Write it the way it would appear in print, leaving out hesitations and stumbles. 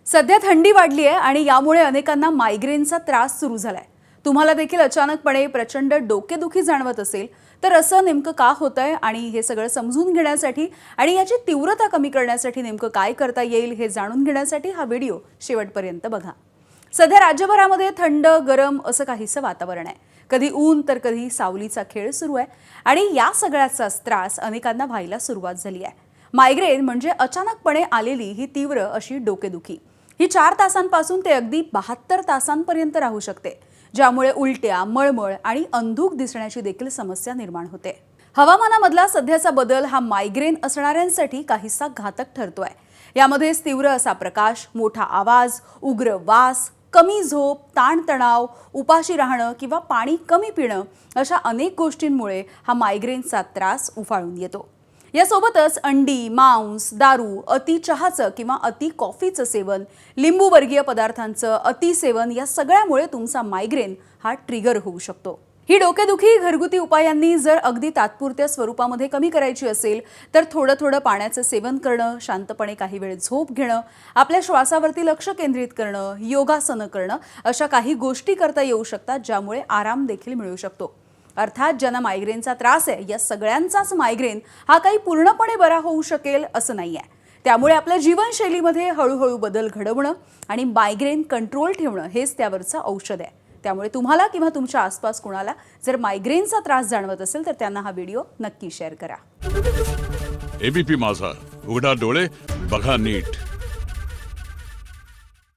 सध्या थंडी वाढली आहे आणि यामुळे अनेकांना मायग्रेनचा त्रास सुरू झालाय। तुम्हाला देखील अचानकपणे प्रचंड डोकेदुखी जाणवत असेल तर असं नेमकं का होतंय आणि हे सगळं समजून घेण्यासाठी आणि याची तीव्रता कमी करण्यासाठी नेमकं काय करता येईल हे जाणून घेण्यासाठी हा व्हिडिओ शेवटपर्यंत बघा। सध्या राज्यभरामध्ये थंड गरम असं काहीसं वातावरण आहे। कधी ऊन तर कधी सावलीचा खेळ सुरू आहे आणि या सगळ्याचा त्रास अनेकांना व्हायला सुरुवात झाली आहे। मायग्रेन म्हणजे अचानकपणे आलेली ही तीव्र अशी डोकेदुखी। ही 4 तासांपासून ते अगदी 72 तासांपर्यंत राहू शकते, ज्यामुळे उलट्या, मळमळ आणि अंधुक दिसण्याची देखील समस्या निर्माण होते। हवामानामधला सध्याचा बदल हा मायग्रेन असणाऱ्यांसाठी काहीसा घातक ठरतोय। यामध्ये तीव्र असा प्रकाश, मोठा आवाज, उग्र वास, कमी झोप, ताणतणाव, उपाशी राहणं किंवा पाणी कमी पिणं अशा अनेक गोष्टींमुळे हा मायग्रेनचा त्रास उफाळून येतो। यासोबतच अंडी, मांस, दारू, अति चहाचं किंवा अति कॉफीचं सेवन, लिंबू वर्गीय पदार्थांचं अति सेवन या सगळ्यामुळे तुमचा मायग्रेन हा ट्रिगर होऊ शकतो। ही डोकेदुखी घरगुती उपायांनी जर अगदी तात्पुरत्या स्वरूपामध्ये कमी करायची असेल तर थोडं पाण्याचं सेवन करणं, शांतपणे काही वेळ झोप घेणं, आपल्या श्वासावरती लक्ष केंद्रित करणं, योगासनं करणं अशा काही गोष्टी करता येऊ शकतात, ज्यामुळे आराम देखील मिळू शकतो। अर्थात ज्यांना मायग्रेनचा त्रास आहे या सगळ्यांचाच मायग्रेन हा काही पूर्णपणे बरा होऊ शकेल असं नाहीये। त्यामुळे आपल्या जीवनशैलीमध्ये हळूहळू बदल घडवणं आणि मायग्रेन कंट्रोल ठेवणं हेच त्यावरचं औषध आहे। त्यामुळे तुम्हाला किंवा तुमच्या आसपास कोणाला जर मायग्रेनचा त्रास जाणवत असेल तर त्यांना हा व्हिडिओ नक्की शेअर करा। एबीपी माझा, उघडा डोळे बघा नीट।